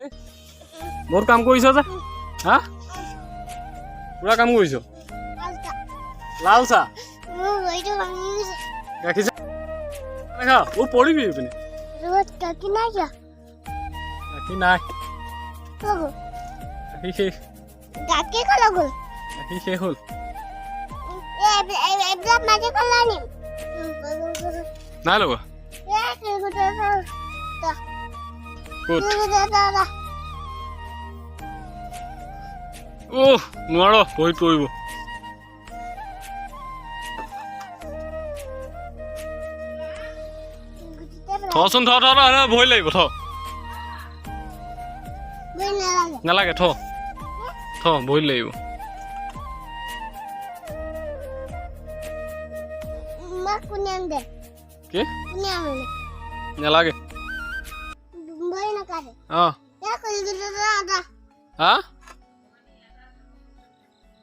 বহুত কাম কৰিছ যে হা পুৰা কাম কৰিছ লাল চাহ গাখীৰ চাহ খা ও পৰিবি পিনে গাখীৰ নাই গাখীৰ শেষ গাখীৰ শেষ হ'ল নাই লগা ক'ত নোৱাৰ ভৰিত পৰিব থচোন ভৰি লাগিব নালাগে ভৰি লাগিব কি নালাগে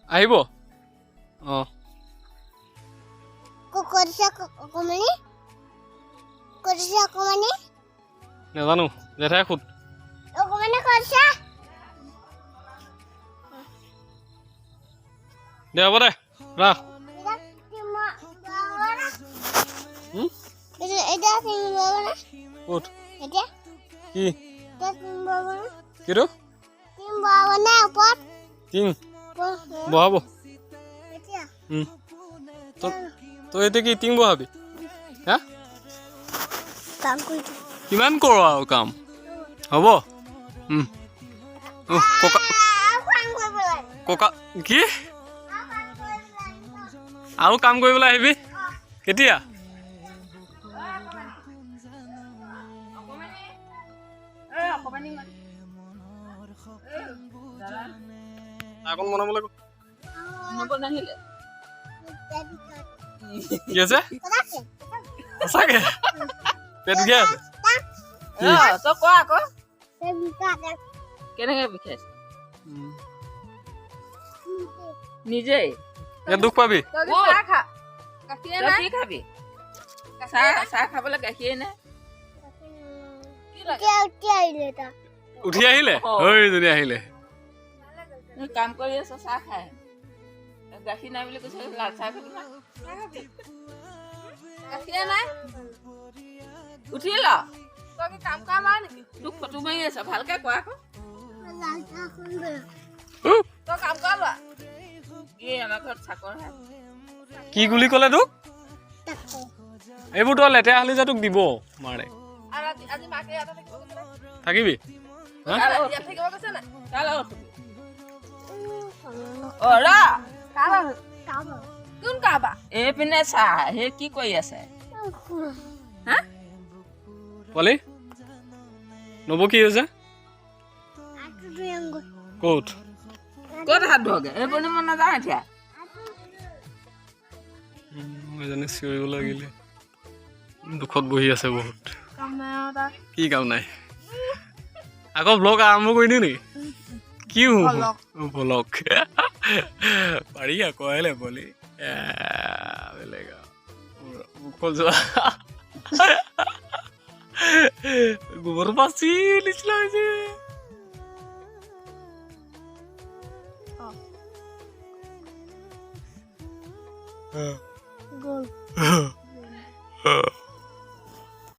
আহিব নাজানো জেঠাই খুদ দে হ'ব দে ৰাখ ক'ত কি কিটো টিং বহাব তই এতিয়া কি টিং বহাবি হা কিমান কৰ আৰু কাম হ'ব ককা কি আৰু কাম কৰিবলৈ আহিবি কেতিয়া এখন বনাবলৈ কি আছে সঁচাকে পেট বিষাই আছে কেনেকে বিষাইছে নিজেই দুখ পাবি খাবি চাহ খাবলৈ গাখীৰ নাই উঠি আহিলে যদি আহিলে কাম কৰি আছ চাহ খাই গাখীৰ নাই বুলি কৈছে লাল চাহ খাবি গাখীৰ নাই উঠি ল তই কাম কৰা নাই নেকি তোক ফটো মাৰি আছ ভালকে কোৱা আকৌ তই কাম কৰা লোৱা এই আমাৰ ঘৰত চাকৰ কি বুলি ক'লে তোক এইবোৰ তই লেতেৰা হ'লে যে তোক দিব মাৰে থাকিবি এইপিনে চাহ সেই কি কৰি আছে পোৱালি নব কি হৈছে ক'ত ক'ত হাত ধোগে এইপিনে মই নাযাওঁ এতিয়া এজনী চিঞৰিব লাগিলে দুখত বহি আছে বহুত কি কাম নাই আকৌ ব্লগ আৰম্ভ কৰি দিওঁ নেকি কি ব্লগ পাৰি আকৌ আহিলে পোৱালি বেলেগ মুখত যোৱা গোবৰ পাচি নিচিনা হৈছে